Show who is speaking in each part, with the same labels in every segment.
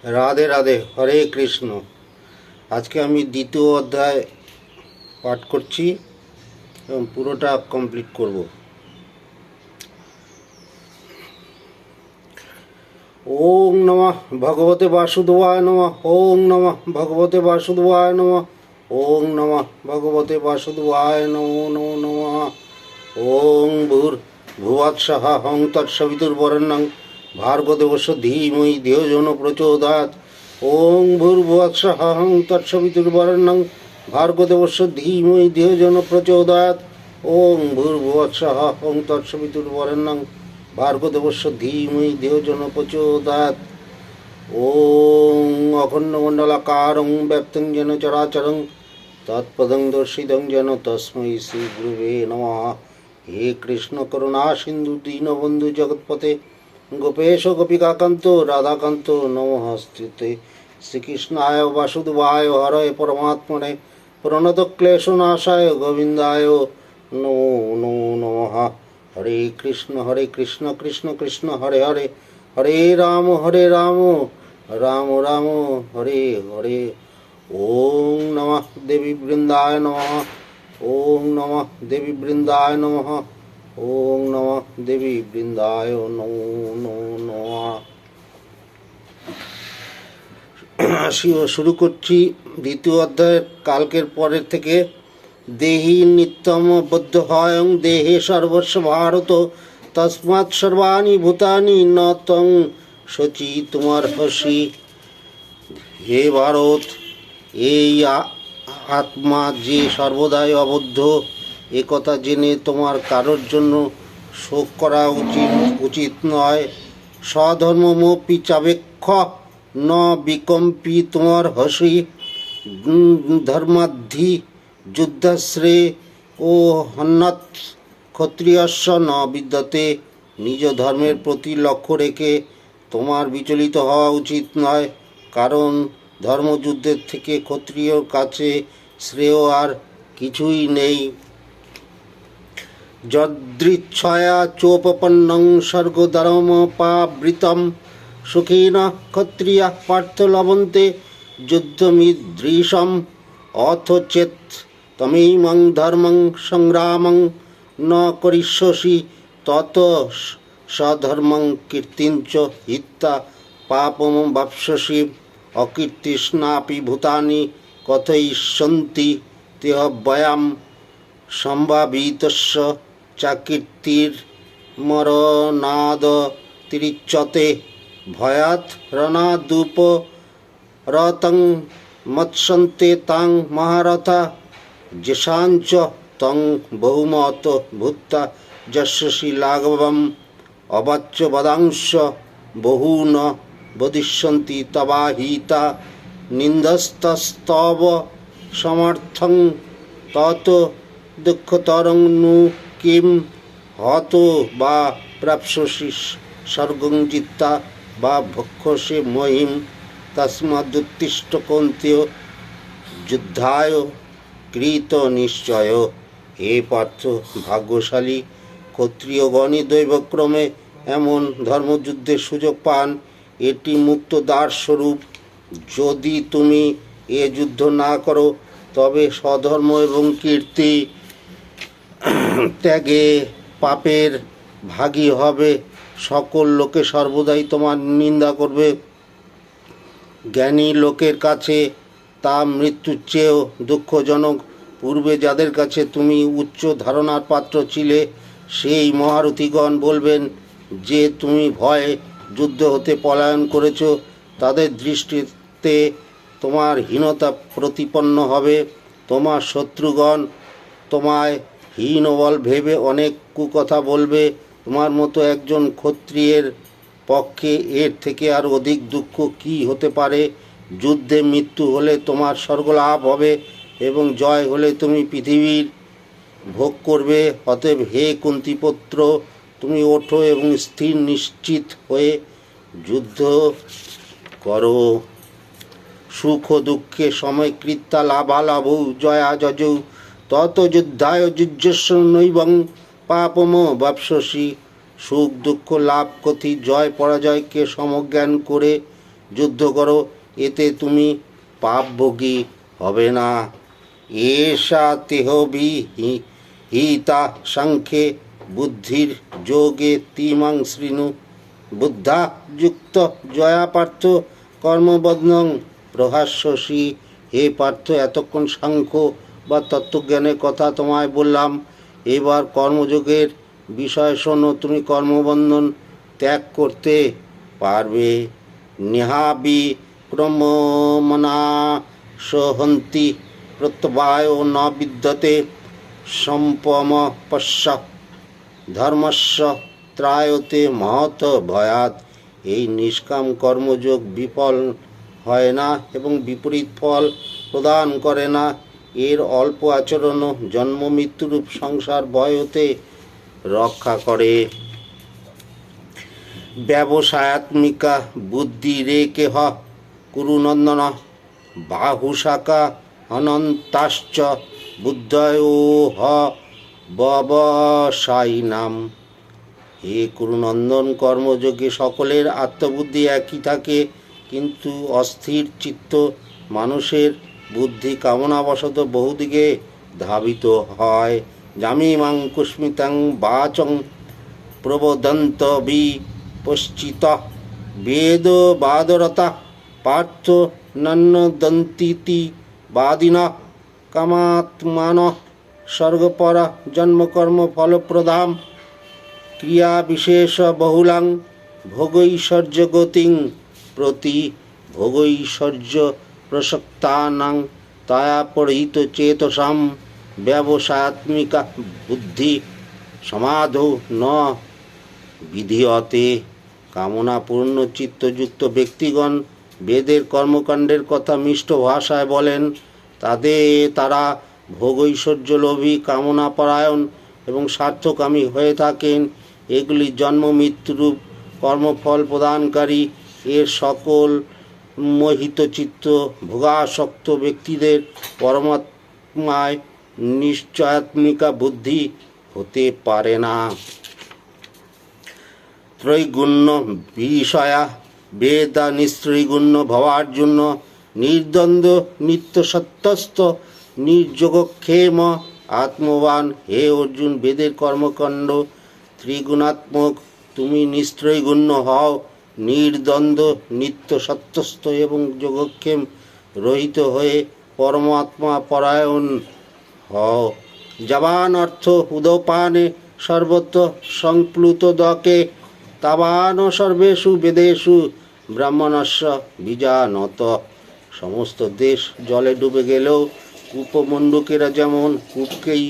Speaker 1: রাধে রাধে, হরে কৃষ্ণ। আজকে আমি দ্বিতীয় অধ্যায় পাঠ করছি এবং পুরোটা কমপ্লিট করব। ওং নমঃ ভগবতে বাসুদেবায় নমঃ। ওং নমঃ ভগবতে বাসুদেবায় নমঃ। ওং নমঃ ভগবতে বাসুদেবায় নমো নমো নমঃ। ওং ভূর ভুবৎসঃ হং তৎসবিতুর্বরেণ্যং ভার্গদেবস্য ধীমহি ধিয়ো যো নঃ প্রচোদয়াৎ। ওং ভূর্ভুবৎসঃ হং তৎসবিতুর্বরেণ্যং ভার্গদেবস্য ধীমহি ধিয়ো যো নঃ প্রচোদয়াৎ। ওং ভূর্ভুবৎসঃ হং তৎসবিতুর্বরেণ্যং ভার্গদেবস্য ধীমহি ধিয়ো যো নঃ প্রচোদয়াৎ। ওং অখণ্ডমণ্ডলাকারং ব্যক্তং যেন চরাচরং তৎপদং দর্শিতং যেন তস্मै শ্রী গুরুবে নমঃ। হে কৃষ্ণ করুণা সিন্ধু দীনবন্ধু জগৎপতে গোপেশ গোপিকাকান্ত রাধাকান্ত নমস্তুতে। শ্রীকৃষ্ণায় বাসুদেবায় হরয়ে পরমাত্মনে প্রণতক্লেশনাশায় গোবিন্দায় নমো নমো নমঃ। হরে কৃষ্ণ কৃষ্ণ কৃষ্ণ হরে হরে, হরে রাম রাম রাম হরে হরে। ওং নমঃ দেবী বৃন্দায় নমঃ। ওং নমঃ দেবী বৃন্দায় নমঃ। ওং নমঃ দেবী বৃন্দায় নমো নমো নমঃ। শুরু করছি দ্বিতীয় অধ্যায়ের কালকের পরের থেকে। দেহি নিত্যম বদ্ধ হয়ং দেহে সর্বস্ব ভারত তস্মাৎ সর্বাণি ভূতানি ন তং শচি তোমার হসি। হে ভারত, এই আত্মা যে সর্বদাই অবদ্ধ, একথা জেনে তোমার কারোর জন্য শোক করা উচিত নয়। স্বধর্মমপি চাবেক্ষ ন বিকম্পি তোমার হসি। ধর্মাদ্ধি যুদ্ধশ্রে ও হন্যৎ ক্ষত্রিয়স্য ন বিদ্যতে। নিজ ধর্মের প্রতি লক্ষ্য রেখে তোমার বিচলিত হওয়া উচিত নয়, কারণ ধর্মযুদ্ধের থেকে ক্ষত্রিয়র কাছে শ্রেয় আর কিছুই নেই। যদৃচ্ছয়া চোপপন্নং স্বর্গধর্মপাবৃতম সুখেন ক্ষত্রিয়া পার্থ লভন্তে যুদ্ধমিদৃশম। অথ চেত তমেমং ধর্মং সংগ্রামং ন করিষ্যসি তত স্বধর্মং কীর্তিঞ্চ হিত্বা পাপম বাপ্স্যসি। অকীর্তিষ্ণাপি ভূতানি কথয়িষ্যন্তি তেহব্যয়াম সম্ভাবিতস্য চাকীর্তির্মরণাদ তিরিচ্যতে। ভয়াৎ রণাদুপ রতং মৎসন্তে তাং মহারথা যেষাঞ্চ তং বহুমত ভূত্তা যস্যসি লাঘবম। অবাচ্য বদাংশ বহূন বদিষ্যন্তি তবাহিতা নিন্দস্তস্তব সমর্থং তত দুঃখতরং নু কিম। হত বা প্রাপ্স্যসি স্বর্গং জিত্তা বা ভক্ষসে মহিম। তস্মাদুত্তিষ্ঠ কৌন্তেয় যুদ্ধায় কৃত নিশ্চয়। হে পার্থ, ভাগ্যশালী ক্ষত্রিয়গণই দৈবক্রমে এমন ধর্মযুদ্ধের সুযোগ পান। এটি মুক্ত দ্বার স্বরূপ। যদি তুমি এ যুদ্ধ না করো তবে স্বধর্ম এবং কীর্তি ত্যাগে পাপের ভাগী হবে। সকল লোকে সর্বদাই তোমার নিন্দা করবে। জ্ঞানী লোকের কাছে তা মৃত্যুর চেয়েও দুঃখজনক। পূর্বে যাদের কাছে তুমি উচ্চ ধারণার পাত্র ছিলে, সেই মহারথীগণ বলবেন যে তুমি ভয়ে যুদ্ধ হতে পলায়ন করেছ। তাদের দৃষ্টিতে তোমার হীনতা প্রতিপন্ন হবে। তোমার শত্রুগণ তোমায় হীনবল ভেবে অনেক কুকথা বলবে। তোমার মতো একজন ক্ষত্রিয়ের পক্ষে এর থেকে আর অধিক দুঃখ কী হতে পারে। যুদ্ধে মৃত্যু হলে তোমার স্বর্গলাভ হবে এবং জয় হলে তুমি পৃথিবীর ভোগ করবে। অতএব হে কুন্তিপুত্র, তুমি ওঠো এবং স্থির নিশ্চিত হয়ে যুদ্ধ করো। সুখ দুঃখে সময়কৃত্যা লাভালাভৌ জয়া যজৌ তত যুদ্ধায় যুজ্যস্ব নৈবং পাপম বাপ্স্যসি। সুখ দুঃখ লাভ কথি জয় পরাজয়কে সমজ্ঞান করে যুদ্ধ করো, এতে তুমি পাপভোগী হবে না। এষা তেহবি হিতা সাংখ্যে বুদ্ধির যোগে তিমাং শৃণু বুদ্ধা যুক্ত জয়া পার্থ কর্মবদ্ধং প্রহাস্যসি। হে পার্থ, এতক্ষণ সাংখ্য বা তত্ত্বজ্ঞানের কথা তোমায় বললাম, এবার কর্মযোগের বিষয় শোনো। তুমি কর্মবন্ধন ত্যাগ করতে পারবে। নিহাবি ক্রমমনা সহন্তি প্রত্যবায় ন বিদ্যতে সম্পম পশ্য ধর্মস্য ত্রায়তে মহৎ ভয়াৎ। এই নিষ্কাম কর্মযোগ বিফল হয় না এবং বিপরীত ফল প্রদান করে না। এর অল্প আচরণও জন্ম মৃত্যুরূপ সংসার ভয় হতে রক্ষা করে। ব্যবসায়াত্মিকা বুদ্ধি রেকেহ কুরুনন্দন বাহুশাকা অনন্তাশ্চ বুদ্ধয়োহ ব্যবসায়িনাম। হে কুরুনন্দন, কর্মযোগে সকলের আত্মবুদ্ধি একই থাকে, কিন্তু অস্থির চিত্ত মানুষের বুদ্ধি কামনাবশত বহুদিকে ধাবিত হয়। জামিমাং কুস্মিতাং বাচং প্রবদন্ত বিপশ্চিত বেদ বাদরতা পার্থ নন্নদন্তীতি বাদিন কামাত্মান স্বর্গপর জন্মকর্ম ফলপ্রদাম ক্রিয়া বিশেষ বহুলাং ভোগৈশ্বর্য গতিং প্রতি ভোগৈশ্বর্য প্রসক্তানাং তয়া পরিহিত চেতসাম ব্যবসায়াত্মিকা বুদ্ধি সমাধৌ ন বিধিয়তে। কামনাপূর্ণ চিত্তযুক্ত ব্যক্তিগণ বেদের কর্মকাণ্ডের কথা মিষ্ট ভাষায় বলেন। তারা ভোগৈশ্বর্যলোভী, কামনাপরায়ণ এবং স্বার্থকামী হয়ে থাকেন। এগুলি জন্ম মৃত্যুরূপ কর্মফল প্রদানকারী। এর সকল মোহিতচিত্ত ভোগাসক্ত ব্যক্তিদের পরমাত্মায় নিশ্চয়াত্মিকা বুদ্ধি হতে পারে না। ত্রৈগুণ্য বিষয়া বেদা নিস্ত্রৈগুণ্য ভবার্জুন নির্দ্বন্দ্ব নিত্যসত্যস্থ নির্যোগক্ষেম আত্মবান। হে অর্জুন, বেদের কর্মকাণ্ড ত্রিগুণাত্মক। তুমি নিস্ত্রৈগুণ্য হও, নির্দ্বন্দ্ব, নিত্য সত্যস্থ এবং যোগক্ষেম রহিত হয়ে পরমাত্মা পরায়ণ হও। জবান অর্থ উদপানে সর্বত্র সংপ্লুত দকে তাবান সর্বেষু বেদেষু ব্রাহ্মণস্য বীজানত। সমস্ত দেশ জলে ডুবে গেলেও কূপমণ্ডুকেরা যেমন কূপকেই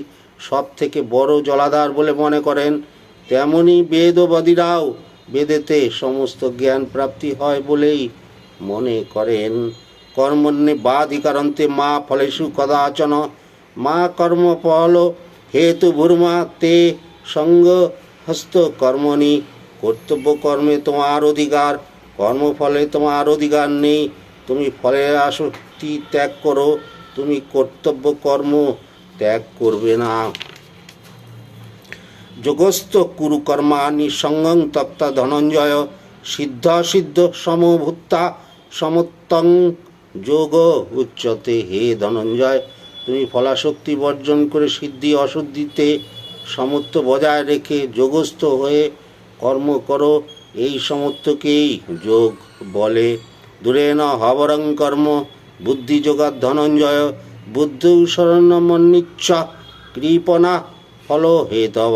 Speaker 1: সব থেকে বড় জলাধার বলে মনে করেন, তেমনি বেদবাদীরাও বেদেতে সমস্ত জ্ঞান প্রাপ্তি হয় বলেই মনে করেন। কর্মণ্যে বাধিকারন্তে মা ফলেষু কদাচন মা কর্মফল হেতু ভূর্মা তে সঙ্গ হস্ত কর্মণি। কর্তব্য কর্মে তোমার অধিকার, কর্মফলে তোমার অধিকার নেই। তুমি ফলের আসক্তি ত্যাগ করো, তুমি কর্তব্য কর্ম ত্যাগ করবে না। যোগস্থ কুরু কর্মাণি সঙ্গং তক্তা ধনঞ্জয় সিদ্ধ সিদ্ধ সমভূতা সমত্তং যোগ উচ্চতে। হে ধনঞ্জয়, তুমি ফলাশক্তি বর্জন করে সিদ্ধি অশুদ্ধিতে সমত্ব বজায় রেখে যোগস্থ হয়ে কর্ম করো। এই সমত্বকেই যোগ বলে। দূরেন হবরং কর্ম বুদ্ধিযোগাৎ ধনঞ্জয় বুদ্ধৌ শরণমন্নিচ্ছ কৃপণা ফল হেতব।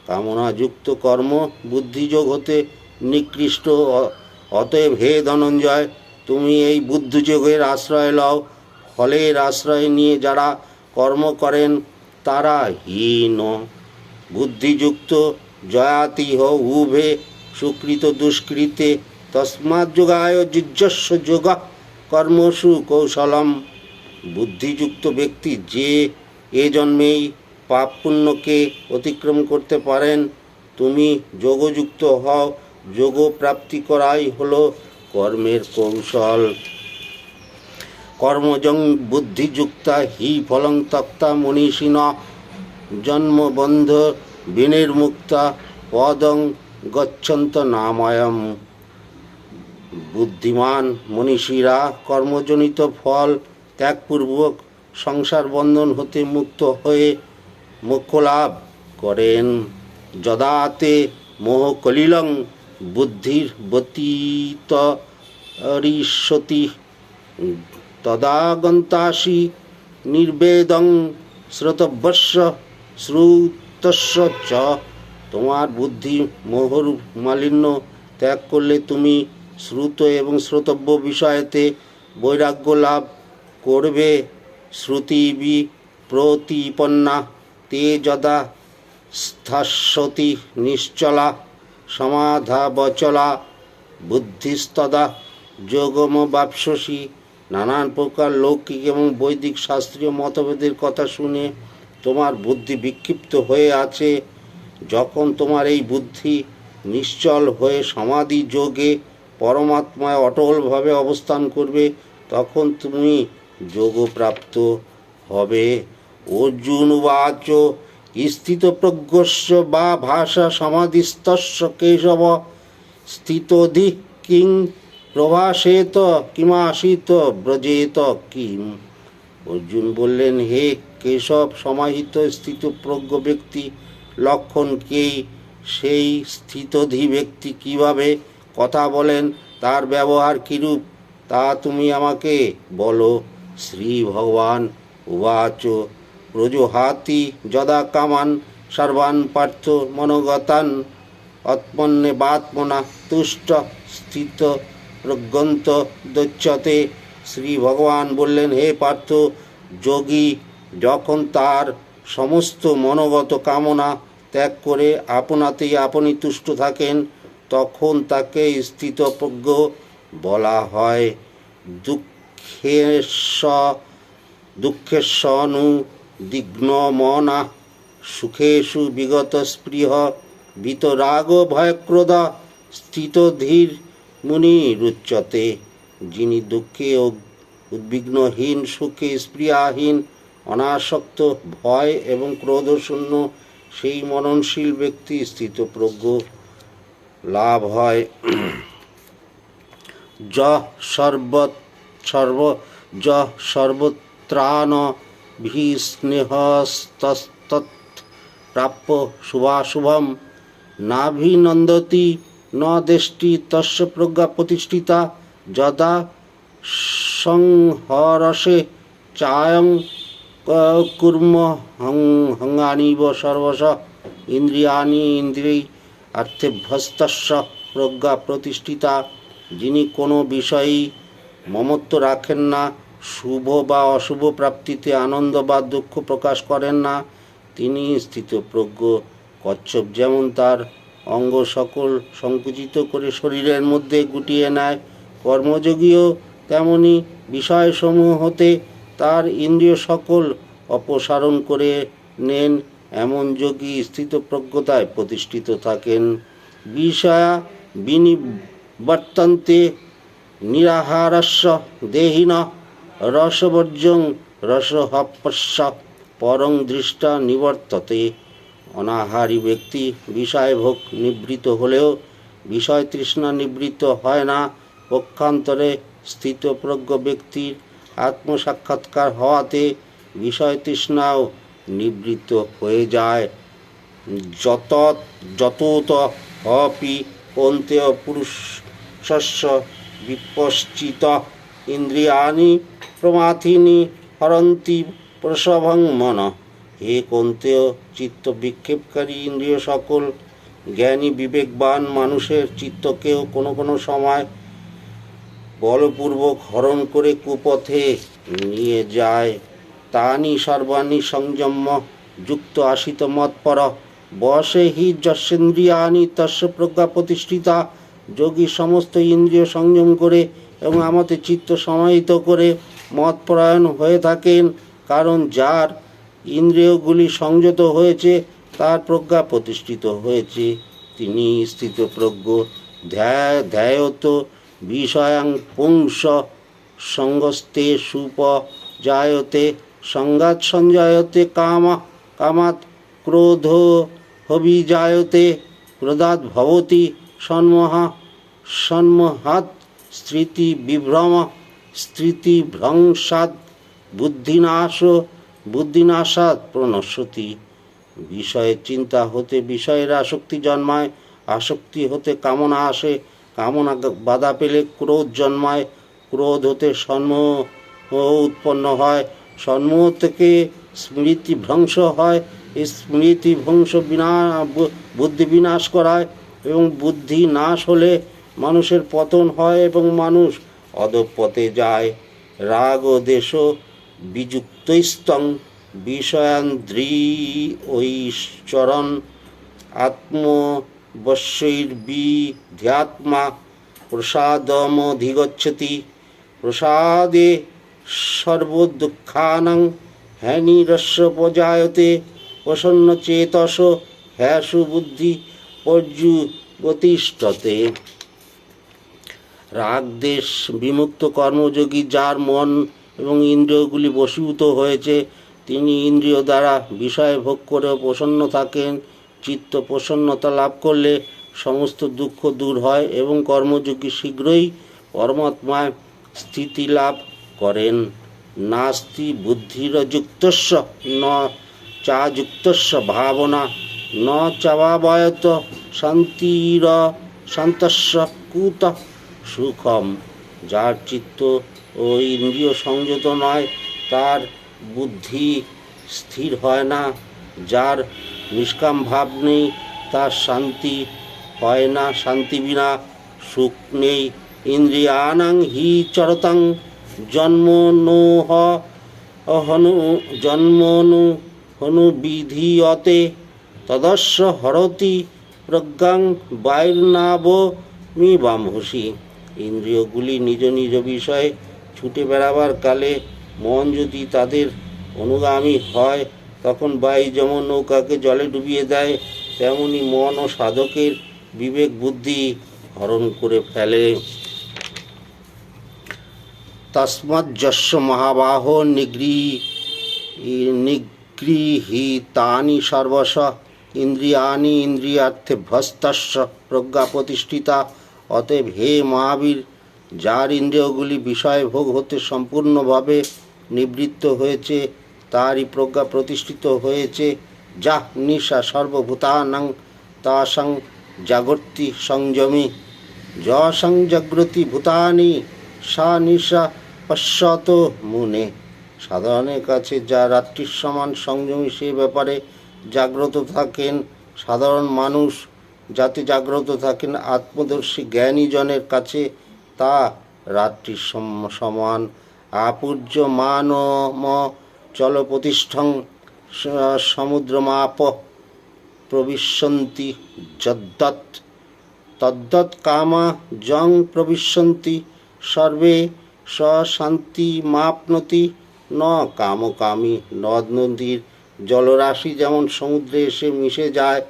Speaker 1: কামনাযুক্ত কর্ম বুদ্ধিযোগ হতে নিকৃষ্ট। অতএব হে ধনঞ্জয়, তুমি এই বুদ্ধিযোগের আশ্রয় লও। ফলের আশ্রয় নিয়ে যারা কর্ম করেন তারা হীন। বুদ্ধিযুক্ত জয়াতিহ উভে সুকৃত দুষ্কৃতে তস্মাৎ যোগায় যুজ্যস্য যোগ কর্মসু কৌশলম। বুদ্ধিযুক্ত ব্যক্তি যে এ জন্মেই পাপ পুণ্যকে অতিক্রম করতে পারেন। তুমি যোগযুক্ত হও, যোগ প্রাপ্তি করাই হলো কর্মের কৌশল। কর্মজং বুদ্ধিযুক্তা হি ফলং তক্তা মনীষিণ জন্মবন্ধ বিনির্মুক্তা পদং গচ্ছন্ত নাময়ম। বুদ্ধিমান মনীষীরা কর্মজনিত ফল ত্যাগপূর্বক সংসার বন্ধন হতে মুক্ত হয়ে মোক্ষ লাভ করেন। যদাতে মোহ কলিলং বুদ্ধির বতীত ঋষ্যতি তদাগন্তাসি নির্বেদং শ্রোতব্যস্য শ্রুতস্য চ। তোমার বুদ্ধি মোহর মালিন্য ত্যাগ করলে তুমি শ্রুত এবং শ্রোতব্য বিষয়েতে বৈরাগ্য লাভ করবে। শ্রুতিবি প্রতিপন্না তে যদা স্থস্যতি নিশ্চলা সমাধাবচলা বুদ্ধিস্তদা যোগমবাপ্স্যসি। নানান প্রকার লৌকিক এবং বৈদিক শাস্ত্রীয় মতভেদের কথা শুনে তোমার বুদ্ধি বিক্ষিপ্ত হয়ে আছে। যখন তোমার এই বুদ্ধি নিশ্চল হয়ে সমাধি যোগে পরমাত্মায় অটলভাবে অবস্থান করবে, তখন তুমি যোগপ্রাপ্ত হবে। অর্জুন উবাচ স্থিতপ্রজ্ঞস্য বা ভাষা সমাধিস্তস্য কেশব স্থিতোধি কিং প্রভাসেত কিমাসিত ব্রজেত কিম। অর্জুন বললেন, হে কেশব, সমাহিত স্থিতপ্রজ্ঞ ব্যক্তি লক্ষণকেই সেই স্থিতধি ব্যক্তি কিভাবে কথা বলেন, তার ব্যবহার কিরূপ, তা তুমি আমাকে বলো। শ্রী ভগবান উবাচ প্রজহাতি যদা কামান সর্বান পার্থ মনোগতান আত্মন্যেবাত্মনা তুষ্ট স্থিত প্রজ্ঞন্ত দচ্যতে। শ্রী ভগবান বললেন, হে পার্থ, যোগী যখন তার সমস্ত মনোগত কামনা ত্যাগ করে আপনাতেই আপনি তুষ্ট থাকেন, তখন তাকে স্থিতপ্রজ্ঞ বলা হয়। দুঃখেশ্বনুদিগ্নমনা সুখেষু বিগত স্পৃহ বিতরাগ ভয়ক্রোধ স্থিতধীর মুনিরুচ্যতে। যিনি দুঃখে উদ্বিগ্নহীন, সুখে স্পৃহাহীন, অনাসক্ত, ভয় এবং ক্রোধশূন্য, সেই মননশীল ব্যক্তি স্থিতপ্রজ্ঞ লাভ হয়। সর্বত্রানভিস্নেহস্তৎ প্রাপ্য শুভাশুভম নাভিনন্দতি ন দেষ্টি তস্য প্রজ্ঞা প্রতিষ্ঠিতা। যদা সংহরসে চায়ং কুর্ম হঙ্গানিব সর্বশ ইন্দ্রিয়াণি ইন্দ্রিয় অর্থেভ্যস্তস্য প্রজ্ঞা প্রতিষ্ঠিতা। যিনি কোনো বিষয়েই মমত্ব রাখেন না, শুভ বা অশুভ প্রাপ্তিতে আনন্দ বা দুঃখ প্রকাশ করেন না, তিনি স্থিতপ্রজ্ঞ। কচ্ছপ যেমন তার অঙ্গ সকল সংকুচিত করে শরীরের মধ্যে গুটিয়ে নেয়, কর্মযোগীও তেমনি বিষয়সমূহ হতে তার ইন্দ্রিয় সকল অপসারণ করে নেন। এমন যোগী স্থিতপ্রজ্ঞতায় প্রতিষ্ঠিত থাকেন। বিষয়া বিনিবর্তন্তে নিরাহারস্য দেহিনঃ রসবর্জ্যং রসহপস্য পরং দৃষ্টা নিবর্ততে। অনাহারী ব্যক্তি বিষয়ভোগ নিবৃত্ত হলেও বিষয় তৃষ্ণা নিবৃত্ত হয় না। পক্ষান্তরে স্থিতপ্রজ্ঞ ব্যক্তির আত্মসাক্ষাৎকার হওয়াতে বিষয় তৃষ্ণাও নিবৃত্ত হয়ে যায়। যতত হপি কৌন্তেয় পুরুষস্য বিপশ্চিত ইন্দ্রিয়াণি প্রমাথিনি হরন্তি প্রসভং মন। হে কৌন্তেয়, চিত্ত বিক্ষেপকারী ইন্দ্রিয় সকল জ্ঞানী বিবেকবান মানুষের চিত্তকেও কোনো কোনো সময় বলপূর্বক হরণ করে কুপথে নিয়ে যায়। তানি সর্বাণি সংযম্য যুক্ত আসিত মৎপর বশে হি যস্যেন্দ্রিয়াণি তস্য প্রজ্ঞা প্রতিষ্ঠিতা। যোগী সমস্ত ইন্দ্রিয় সংযম করে এবং আমাদের চিত্ত সমাহিত করে মতপরায়ণ হয়ে থাকেন, কারণ যার ইন্দ্রিয়গুলি সংযত হয়েছে তার প্রজ্ঞা প্রতিষ্ঠিত হয়েছে, তিনি স্থিতপ্রজ্ঞ। ধ্যায়ত বিষয়াং পুংস সঙ্গস্তে সুপ জায়তে সংঘাত সঞ্জায়তে কামাৎ ক্রোধ হবিজায়তে ক্রোধাৎ ভবতি সন্মোহাৎ স্মৃতিবিভ্রম স্মৃতিভ্রংসাৎ বুদ্ধিনাশাৎ প্রণশ্যতি। বিষয়ের চিন্তা হতে বিষয়ের আসক্তি জন্মায়, আসক্তি হতে কামনা আসে, কামনা বাধা পেলে ক্রোধ জন্মায়, ক্রোধ হতে সম্মোহ উৎপন্ন হয়, সম্মোহ থেকে স্মৃতিভ্রংশ হয়, এই স্মৃতিভ্রংশ বুদ্ধি বিনাশ করায়, এবং বুদ্ধি নাশ হলে মানুষের পতন হয় এবং মানুষ অধঃপথে যায়। রাগ ও দেশ বিযুক্তস্তং বিষয়ান্দ্রিয়ৈশ্চরণ আত্মবশ্যৈর্বিধ্যাত্মা প্রসাদমধিগচ্ছতি। প্রসাদে সর্বদুঃখানাং হ্যানিরস্যোপজায়তে প্রসন্নচেতস হ্যাসু বুদ্ধি পর্যুগতিষ্ঠতে। রাগ দেশ বিমুক্ত কর্মযোগী, যার মন এবং ইন্দ্রিয়গুলি বশীভূত হয়েছে, তিনি ইন্দ্রিয় দ্বারা বিষয় ভোগ করেও প্রসন্ন থাকেন। চিত্ত প্রসন্নতা লাভ করলে সমস্ত দুঃখ দূর হয় এবং কর্মযোগী শীঘ্রই পরমাত্মায় স্থিতি লাভ করেন। নাস্তি বুদ্ধিরযুক্তস্য ন চাযুক্তস্য ভাবনা ন চাভাবয়ত শান্তস্য কুতঃ সুখম। যার চিত্ত ও ইন্দ্রিয় সংযত নয়, তার বুদ্ধি স্থির হয় না। যার নিষ্কাম ভাব নেই, তার শান্তি হয় না। শান্তি বিনা সুখ নেই। ইন্দ্রিয়াণাং হি চরতাং জন্মনু বিধীয়তে তদস্য হরতি প্রজ্ঞাং বায়ুর্নাবমিবাম্ভসি। ইন্দ্রিয়গুলি নিজ নিজ বিষয়ে ছুটে বেড়াবার কালে মন যদি তাদের অনুগামী হয়, তখন বায়ু যেমন নৌকাকে জলে ডুবিয়ে দেয়, তেমনি মন ও সাধকের বিবেক বুদ্ধি হরণ করে ফেলে। তস্মাজ্জস্য মহাবাহো নিগৃহীতানি সর্বশ ইন্দ্রিয়াণি ইন্দ্রিয়ার্থেভ্যস্তস্য প্রজ্ঞা প্রতিষ্ঠিতা। অতএব হে মহাবীর, যার ইন্দ্রিয়গুলি বিষয় ভোগ হতে সম্পূর্ণভাবে নিবৃত্ত হয়েছে, তারই প্রজ্ঞা প্রতিষ্ঠিত হয়েছে। যা নিশা সর্বভূতানাং তাসাং জাগর্তি সংযমী। যশং জাগ্রতি ভূতানি সা নিশা পশ্যত মুনে। সাধারণের কাছে যা রাত্রির সমান সংযমী, সে ব্যাপারে জাগ্রত থাকেন। সাধারণ মানুষ যাতে জাগ্রত থাকেন, আত্মদর্শী জ্ঞানী জনের কাছে তা রাত্রির সমান। আপূর্যমানম চলপ্রতিষ্ঠং সমুদ্রমাপ প্রবিশন্তি তদ্দৎ কামা জং প্রবিশন্তি সর্বে শান্তিমাপ্নতি ন কামকামী। নদ নদীর জলরাশি যেমন সমুদ্রে এসে মিশে যায়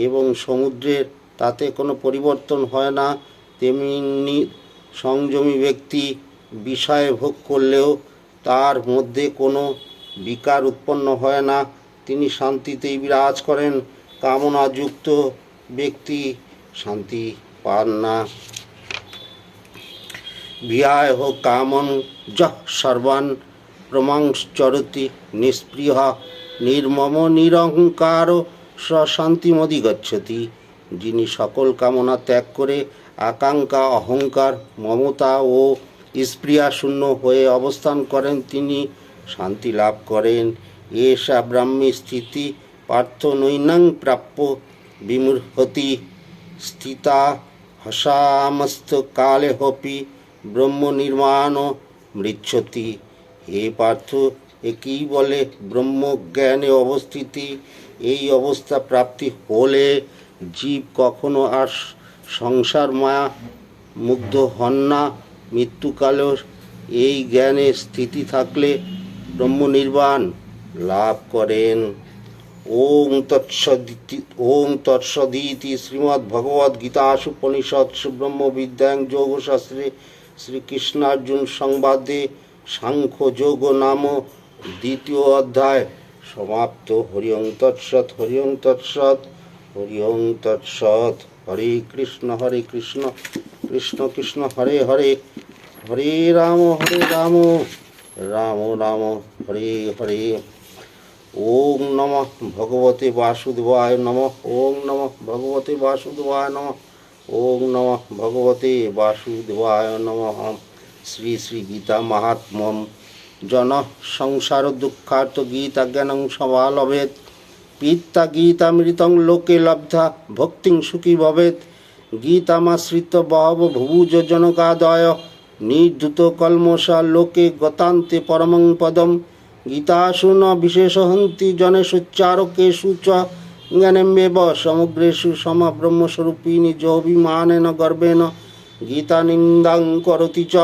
Speaker 1: এবং সমুদ্রের তাতে কোনো পরিবর্তন হয় না, তেমনি সংযমী ব্যক্তি বিষয় ভোগ করলেও তার মধ্যে কোনো বিকার উৎপন্ন হয় না। তিনি শান্তিতেই বিরাজ করেন। কামনাযুক্ত ব্যক্তি শান্তি পান না। বিহায় হোক কামং যঃ সর্বান প্রমাংশ্চরতি নিষ্পৃহ নির্মম নিরহংকার শান্তিমধিগচ্ছতি। যিনি সকল কামনা ত্যাগ করে আকাঙ্ক্ষা, অহংকার, মমতা ও স্পৃহা শূন্য হয়ে অবস্থান করেন, তিনি শান্তি লাভ করেন। এষা ব্রাহ্মী স্থিতি পার্থ নৈনাং প্রাপ্য বিমূঢ়তি স্থিতা হসামস্ত কালে হপি ব্রহ্ম নির্মাণ মৃচ্ছতি। হে পার্থ, একেই বলে ব্রহ্মজ্ঞানে অবস্থিতি। এই অবস্থা প্রাপ্তি হলে জীব কখনো আর সংসার মায়া মুগ্ধ হন না। মৃত্যুকালেও এই জ্ঞানে স্থিতি থাকলে ব্রহ্মনির্বাণ লাভ করেন। ওং তৎসদিতি শ্রীমদ্ভগবদ্গীতাসুপনিষৎসু ব্রহ্মবিদ্যাং যোগশাস্ত্রে শ্রীকৃষ্ণার্জুন সংবাদে সাংখ্যযোগ নাম দ্বিতীয় অধ্যায় সমাপ্ত। হরি ওং তৎসৎ, হরি ওং তৎসৎ, হরি ওং তৎসৎ। হরে কৃষ্ণ কৃষ্ণ কৃষ্ণ হরে হরে, হরে রাম রাম রাম হরে হরে। ওম নমঃ ভগবতে বাসুদেবায় নমঃ। ওম নমঃ ভগবতে বাসুদেবায় নমঃ। ওম নমঃ ভগবতে বাসুদেবায় নমঃ। শ্রী শ্রী গীতা মাহাত্ম্যম। জন সংসার দুঃখার্থ গীতা জ্ঞানং সমালভেত। পিতা গীতামৃতং লোকে লব্ধা ভক্তিং সুখী ভবেত। গীতামাশ্রিত বহব ভুভুজ জনকাদয়। নির্ধুত কলমষা লোকে গতান্তে পরমং পদম। গীতাসু ন বিশেষহন্তি জনেষুচ্চারকেষু চ। জ্ঞানেমেব সমগ্রেষু সমা ব্রহ্মস্বরূপিণী যোऽভিমানেন গর্বেণ। গীতা নিন্দাং করতি চ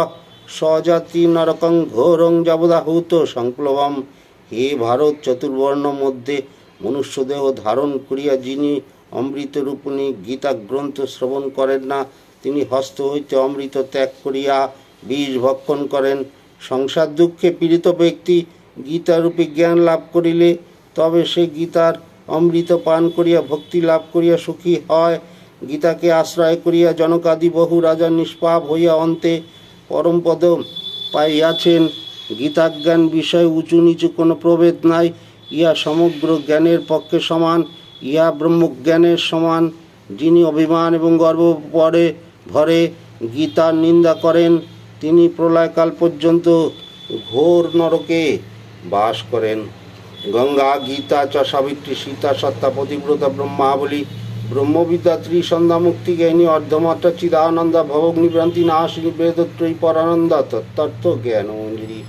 Speaker 1: স্বজাতি নরকং ঘোরং জবদাহুত সংপ্লবম। হে ভারত, চতুর্বর্ণ মধ্যে মনুষ্যদেহ ধারণ করিয়া যিনি অমৃতরূপিণী গীতা গ্রন্থ শ্রবণ করেন না, তিনি হস্ত হইতে অমৃত ত্যাগ করিয়া বীজ ভক্ষণ করেন। সংসার দুঃখে পীড়িত ব্যক্তি গীতারূপী জ্ঞান লাভ করিলে তবে সে গীতার অমৃত পান করিয়া ভক্তি লাভ করিয়া সুখী হয়। গীতাকে আশ্রয় করিয়া জনকাদি বহু রাজা নিষ্পাপ হইয়া অন্তে পরমপদ পাইয়াছেন। গীতাজ্ঞান বিষয়ে উঁচু নিচু কোনো প্রভেদ নাই। ইহা সমগ্র জ্ঞানের পক্ষে সমান, ইহা ব্রহ্মজ্ঞানের সমান। যিনি অভিমান এবং গর্ব পরে ভরে গীতার নিন্দা করেন, তিনি প্রলয়কাল পর্যন্ত ঘোর নরকে বাস করেন। গঙ্গা গীতা চ সাবিত্রী সীতা সত্তা পতিব্রতা ব্রহ্মাবলী ব্রহ্মবিদ্যা ত্রিসন্ধ্যা মুক্তি জ্ঞানী অর্ধমাত্রা চিদানন্দা ভবগ্নিভ্রান্তি নাশিনী বেদত্রয়ী পরানন্দা তত্তত্ত্ব জ্ঞান মঞ্জুরি।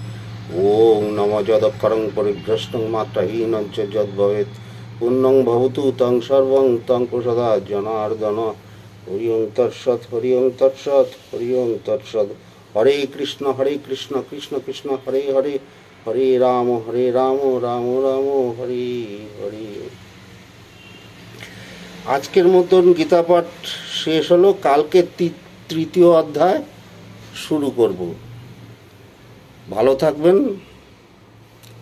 Speaker 1: ওং নম যদক্ষরং পরিভ্রষ্টং মাত্রাহীনং চ যদ্ভবেৎ পুণ্যং ভবতু তং সর্বং তং প্রসাদা জনার্দন। হরি ওং তৎসৎ, হরি ওং তৎসৎ, হরি ওং তৎসৎ। হরে কৃষ্ণ কৃষ্ণ কৃষ্ণ হরে হরে, হরে রাম রাম রাম হরে হরে। আজকের মতন গীতা পাঠ শেষ হলো। কালকে তৃতীয় অধ্যায় শুরু করব। ভালো থাকবেন।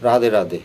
Speaker 1: রাধে রাধে।